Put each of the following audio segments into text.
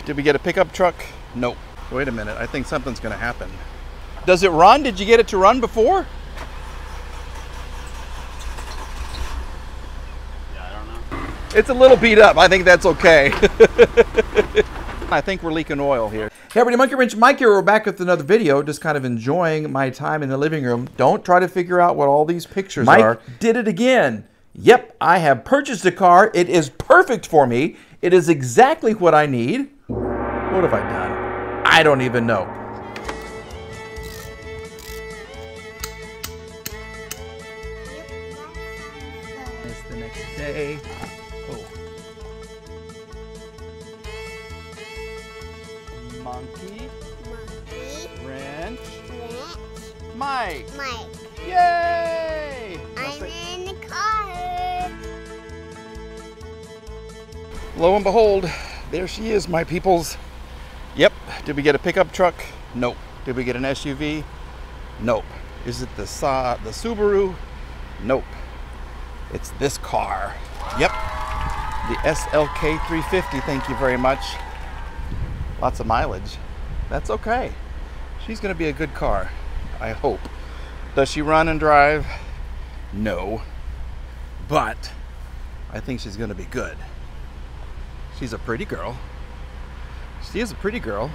Did we get a pickup truck? Nope. Wait a minute, I think something's gonna happen. Does it run? Did you get it to run before? Yeah, I don't know. It's a little beat up. I think that's okay. I think we're leaking oil here. Hey everybody, Monkey Wrench Mike here. We're back with another video, just kind of enjoying my time in the living room. Don't try to figure out what all these pictures are. Mike did it again. Yep, I have purchased a car. It is perfect for me. It is exactly what I need. What have I done? I don't even know. It's the next day. Oh. Monkey. Wrench. Mike. Yay! I'm in the car. Lo and behold, there she is, my peoples. Yep. Did we get a pickup truck? Nope. Did we get an SUV? Nope. Is it the Subaru? Nope. It's this car. Yep. The SLK350. Thank you very much. Lots of mileage. That's okay. She's going to be a good car, I hope. Does she run and drive? No. But I think she's going to be good. She's a pretty girl. She is a pretty girl.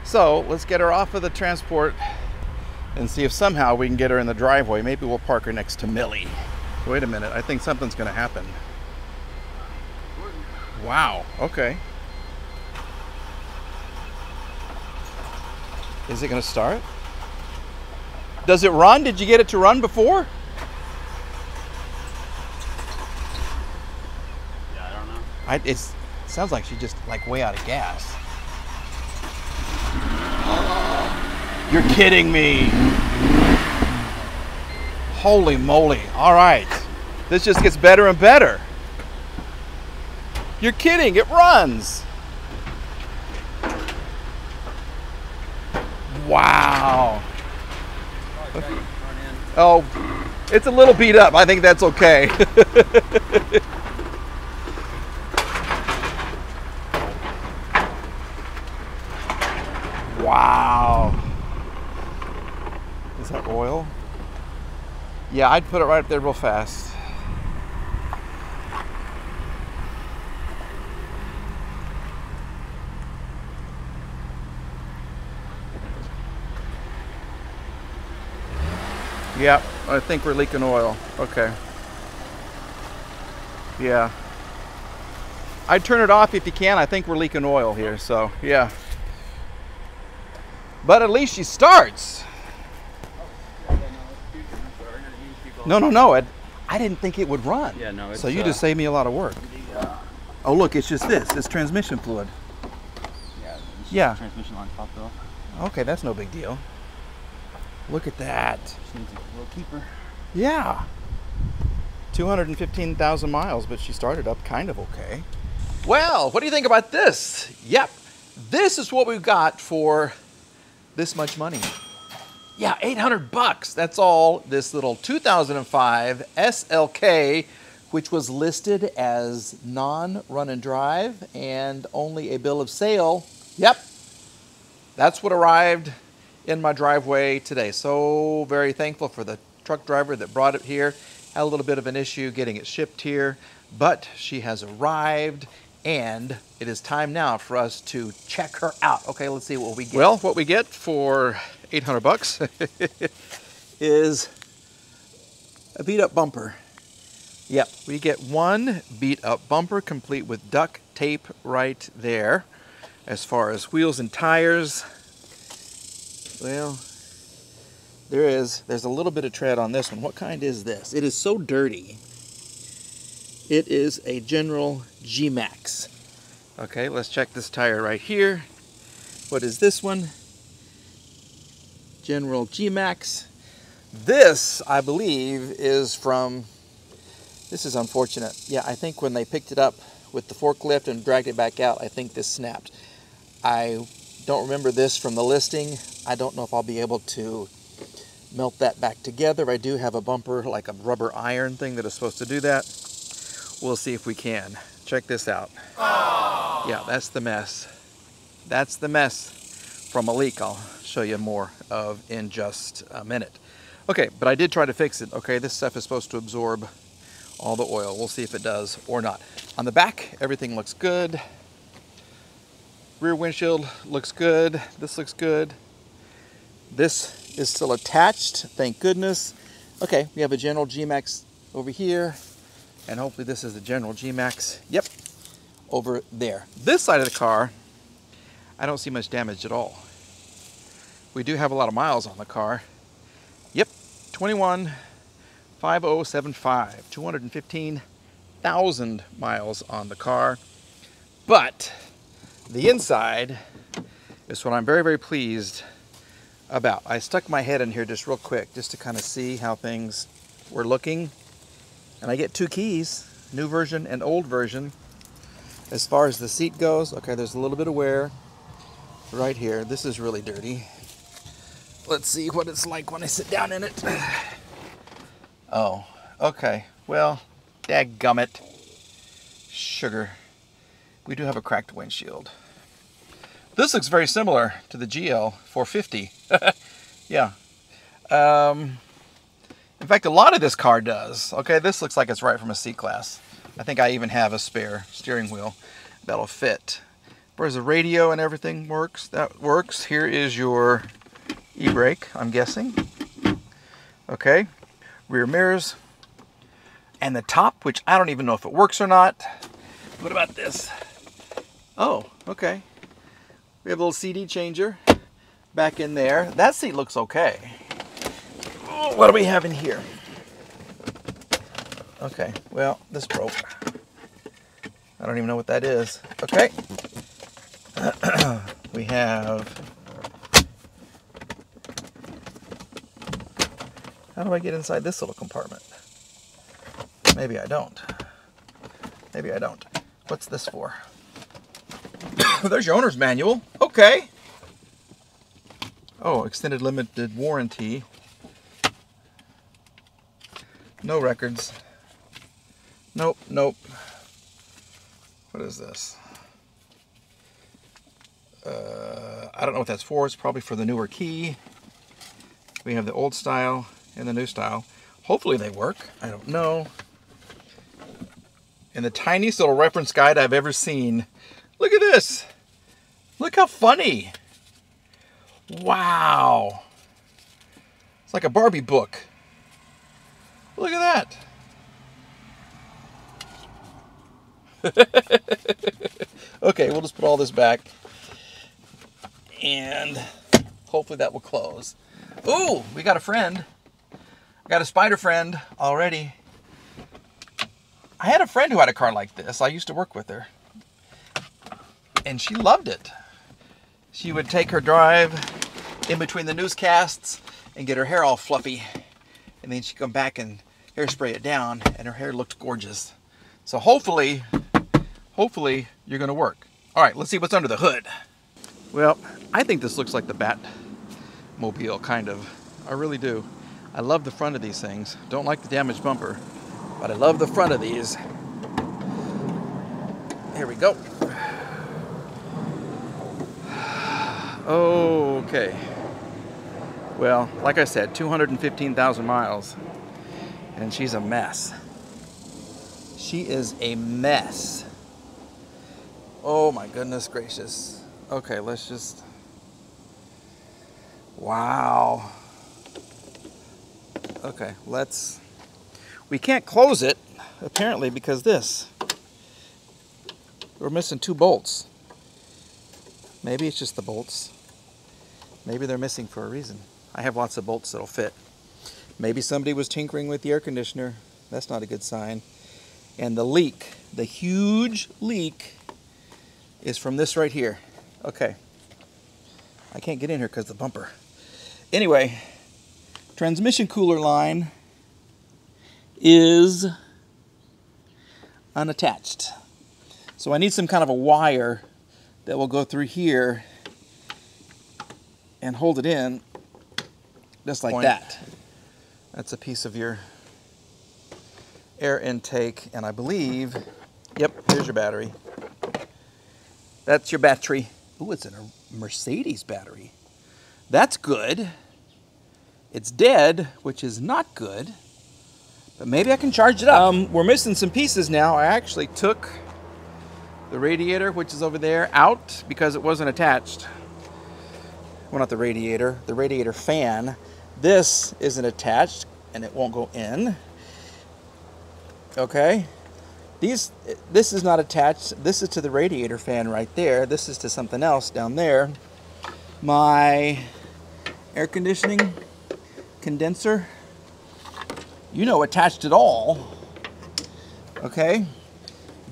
So let's get her off of the transport and see if somehow we can get her in the driveway. Maybe we'll park her next to Millie. Wait a minute, I think something's going to happen. Wow, okay. Is it going to start? Does it run? Did you get it to run before? Yeah, I don't know. It sounds like she just way out of gas. You're kidding me. Holy moly. All right. This just gets better and better. You're kidding. It runs. Wow. Oh, it's a little beat up. I think that's okay. Wow. Is that oil? Yeah, I'd put it right up there real fast. Yep, I think we're leaking oil. Okay. Yeah. I'd turn it off if you can. I think we're leaking oil here, so yeah. But at least she starts. No. I didn't think it would run. Yeah, no. So you just saved me a lot of work. Oh, look, it's just this. It's transmission fluid. Yeah. Transmission line popped off. Okay, that's no big deal. Look at that. She needs a little keeper. Yeah. 215,000 miles, but she started up kind of okay. Well, what do you think about this? Yep. This is what we've got for this much money. Yeah, 800 bucks. That's all this little 2005 SLK, which was listed as non-run and drive and only a bill of sale. Yep. That's what arrived in my driveway today. So very thankful for the truck driver that brought it here. Had a little bit of an issue getting it shipped here, but she has arrived and it is time now for us to check her out. Okay, let's see what we get. Well, what we get for 800 bucks is a beat up bumper. Yep, we get one beat up bumper complete with duct tape right there. As far as wheels and tires, well, there's a little bit of tread on this one. What kind is this? It is so dirty. It is a General G-Max. Okay, let's check this tire right here. What is this one? General G-Max. This, I believe, is from, this is unfortunate. Yeah, I think when they picked it up with the forklift and dragged it back out, I think this snapped. I don't remember this from the listing. I don't know if I'll be able to melt that back together. I do have a bumper, like a rubber iron thing that is supposed to do that. We'll see if we can. Check this out. Oh. Yeah, that's the mess. That's the mess from a leak I'll show you more of in just a minute. Okay, but I did try to fix it. Okay, this stuff is supposed to absorb all the oil. We'll see if it does or not. On the back, everything looks good. Rear windshield looks good. This looks good. This is still attached, thank goodness. Okay, we have a general G-Max over here, and hopefully this is the general G-Max. Yep, over there. This side of the car, I don't see much damage at all. We do have a lot of miles on the car. Yep, 21,5075, 215,000 miles on the car. But the inside is what I'm very, very pleased about. I stuck my head in here just real quick just to kind of see how things were looking. And I get two keys, new version and old version. As far as the seat goes, okay, there's a little bit of wear right here. This is really dirty. Let's see what it's like when I sit down in it. Oh, okay. Well, dadgummit. Sugar. We do have a cracked windshield. This looks very similar to the GL450. Yeah. In fact, a lot of this car does. Okay, this looks like it's right from a C-Class. I think I even have a spare steering wheel that'll fit. Whereas the radio and everything works, that works. Here is your e-brake, I'm guessing. Okay, rear mirrors. And the top, which I don't even know if it works or not. What about this? Oh, okay. We have a little CD changer back in there. That seat looks okay. Oh, what do we have in here? Okay, well, this broke. I don't even know what that is. Okay. We have... How do I get inside this little compartment? Maybe I don't. Maybe I don't. What's this for? There's your owner's manual. Okay. Oh, extended limited warranty. No records. Nope, nope. What is this? I don't know what that's for. It's probably for the newer key. We have the old style and the new style. Hopefully they work. I don't know. And the tiniest little reference guide I've ever seen. Look at this. Look how funny. Wow. It's like a Barbie book. Look at that. Okay, we'll just put all this back. And hopefully that will close. Ooh, we got a friend. I got a spider friend already. I had a friend who had a car like this. I used to work with her. And she loved it. She would take her drive in between the newscasts and get her hair all fluffy. And then she'd come back and hairspray it down, and her hair looked gorgeous. So hopefully you're gonna work. All right, let's see what's under the hood. Well, I think this looks like the Batmobile, kind of. I really do. I love the front of these things. Don't like the damaged bumper, but I love the front of these. Here we go. Okay. Well, like I said, 215,000 miles. And she's a mess. She is a mess. Oh my goodness gracious. Okay, let's just... Wow. Okay, let's... We can't close it, apparently, because this. We're missing 2 bolts. Maybe it's just the bolts. Maybe they're missing for a reason. I have lots of bolts that'll fit. Maybe somebody was tinkering with the air conditioner. That's not a good sign. And the leak, the huge leak, is from this right here. Okay. I can't get in here because of the bumper. Anyway, transmission cooler line is unattached. So I need some kind of a wire that will go through here and hold it in just like that. That's a piece of your air intake, and I believe, yep, here's your battery. That's your battery. Ooh, it's in a Mercedes battery. That's good. It's dead, which is not good. But maybe I can charge it up. We're missing some pieces now. I actually took the radiator, which is over there, out because it wasn't attached. Well, not the radiator fan. This isn't attached and it won't go in. Okay. This is not attached. This is to the radiator fan right there. This is to something else down there. My air conditioning condenser, you know, attached it all. Okay.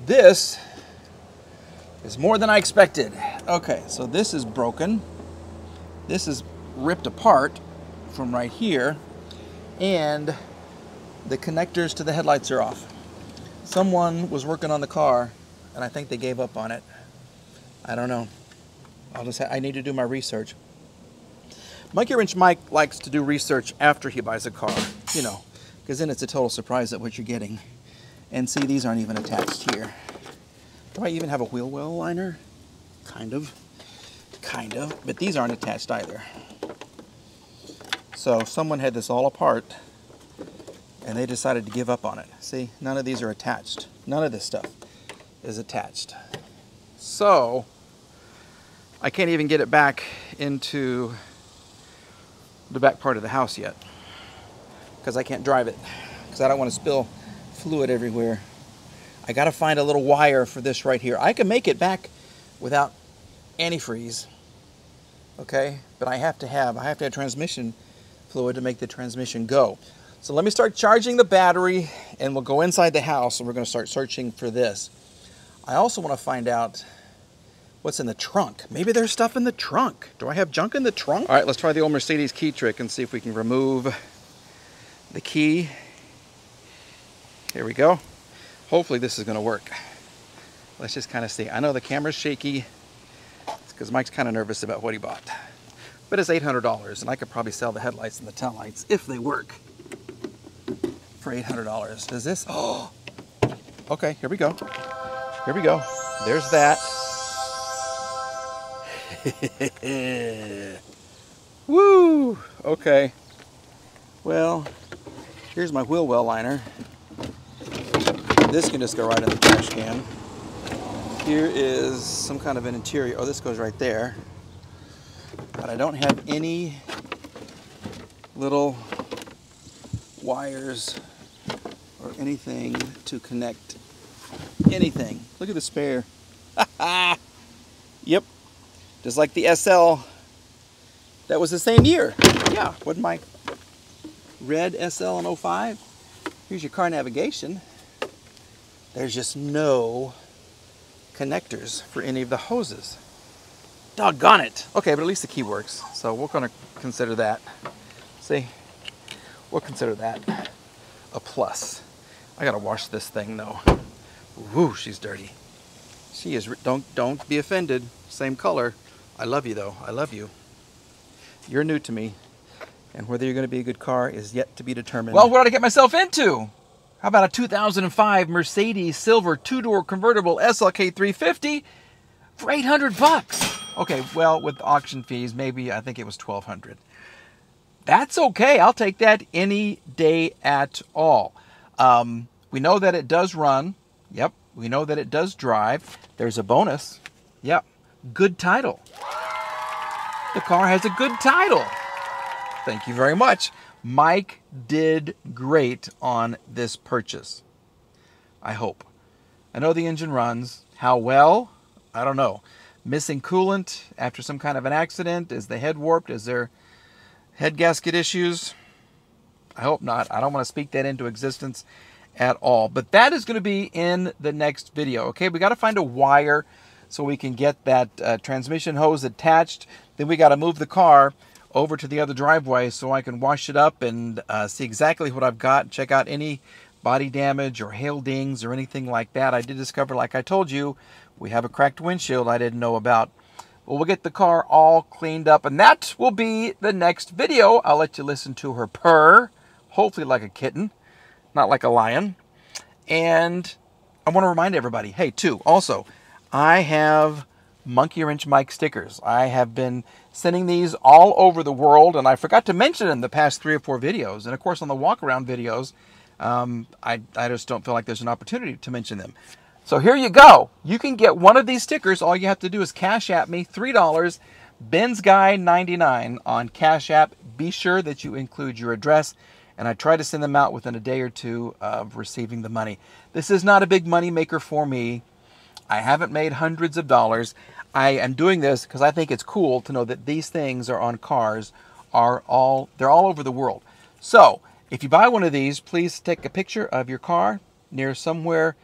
This is more than I expected. Okay, so this is broken. This is ripped apart from right here, and the connectors to the headlights are off. Someone was working on the car, and I think they gave up on it. I don't know. I need to do my research. Monkey Wrench Mike likes to do research after he buys a car, you know, because then it's a total surprise at what you're getting. And see, these aren't even attached here. Do I even have a wheel well liner? Kind of, but these aren't attached either. So someone had this all apart and they decided to give up on it. See, none of these are attached. None of this stuff is attached. So I can't even get it back into the back part of the house yet because I can't drive it because I don't want to spill fluid everywhere. I got to find a little wire for this right here. I can make it back without antifreeze, okay? But I have to have transmission fluid to make the transmission go. So let me start charging the battery and we'll go inside the house and we're going to start searching for this. I also want to find out what's in the trunk. Maybe there's stuff in the trunk. Do I have junk in the trunk? All right, let's try the old Mercedes key trick and see if we can remove the key. Here we go. Hopefully this is going to work. Let's just kind of see. I know the camera's shaky. It's because Mike's kind of nervous about what he bought. But it's $800 and I could probably sell the headlights and the taillights if they work for $800. Does this? Oh, okay, here we go. Here we go. There's that. Woo! Okay. Well, here's my wheel well liner. This can just go right in the trash can. Here is some kind of an interior. Oh, this goes right there. But I don't have any little wires or anything to connect anything. Look at the spare. Yep. Just like the SL. That was the same year. Yeah. Wasn't my red SL in 05? Here's your car navigation. There's just no connectors for any of the hoses. Doggone it. Okay, but at least the key works. So we're going to consider that. See? We'll consider that a plus. I got to wash this thing though. Woo, she's dirty. She is, don't be offended. Same color. I love you though. I love you. You're new to me. And whether you're going to be a good car is yet to be determined. Well, what did I get myself into? How about a 2005 Mercedes silver two-door convertible SLK350 for $800? Okay, well, with auction fees, maybe I think it was $1,200. That's okay. I'll take that any day at all. We know that it does run. Yep. We know that it does drive. There's a bonus. Yep. Good title. The car has a good title. Thank you very much. Mike did great on this purchase. I hope. I know the engine runs. How well? I don't know. Missing coolant after some kind of an accident? Is the head warped? Is there head gasket issues? I hope not. I don't want to speak that into existence at all. But that is going to be in the next video. Okay, we got to find a wire so we can get that transmission hose attached. Then we got to move the car over to the other driveway so I can wash it up and see exactly what I've got, check out any body damage or hail dings or anything like that. I did discover, like I told you, we have a cracked windshield I didn't know about. Well, we'll get the car all cleaned up, and that will be the next video. I'll let you listen to her purr, hopefully like a kitten, not like a lion. And I want to remind everybody, hey, too, also, I have Monkey Wrench Mike stickers. I have been sending these all over the world, and I forgot to mention in the past 3 or 4 videos. And of course, on the walk around videos, I just don't feel like there's an opportunity to mention them. So here you go. You can get one of these stickers. All you have to do is Cash App me $3, Ben's Guy 99 on Cash App. Be sure that you include your address, and I try to send them out within a day or 2 of receiving the money. This is not a big money maker for me. I haven't made hundreds of dollars. I am doing this because I think it's cool to know that these things are on cars, they're all over the world. So if you buy one of these, please take a picture of your car near somewhere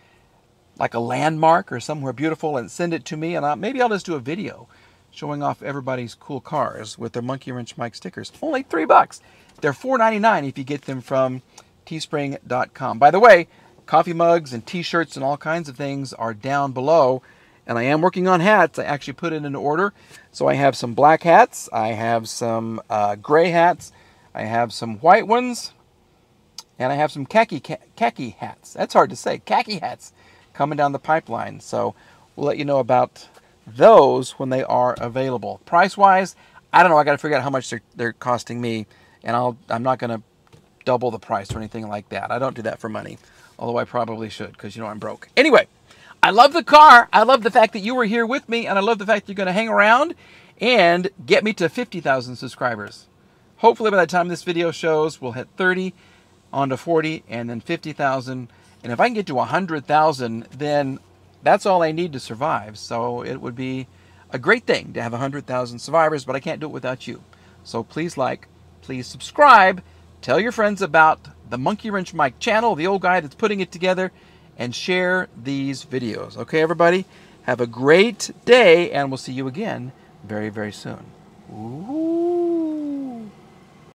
like a landmark or somewhere beautiful and send it to me, and maybe I'll just do a video showing off everybody's cool cars with their Monkey Wrench Mike stickers. Only $3. They're $4.99 if you get them from teespring.com. By the way, coffee mugs and t-shirts and all kinds of things are down below, and I am working on hats. I actually put it in order. So I have some black hats, I have some gray hats, I have some white ones, and I have some khaki hats. That's hard to say. Khaki hats coming down the pipeline. So we'll let you know about those when they are available. Price-wise, I don't know. I got to figure out how much they're costing me, and I'm not going to double the price or anything like that. I don't do that for money, although I probably should, because you know I'm broke. Anyway, I love the car. I love the fact that you were here with me, and I love the fact that you're going to hang around and get me to 50,000 subscribers. Hopefully by the time this video shows, we'll hit 30, on to 40, and then 50,000. And if I can get to 100,000, then that's all I need to survive. So it would be a great thing to have 100,000 survivors, but I can't do it without you. So please like, please subscribe, tell your friends about the Monkey Wrench Mike channel, the old guy that's putting it together, and share these videos. Okay, everybody? Have a great day, and we'll see you again very, very soon. Ooh.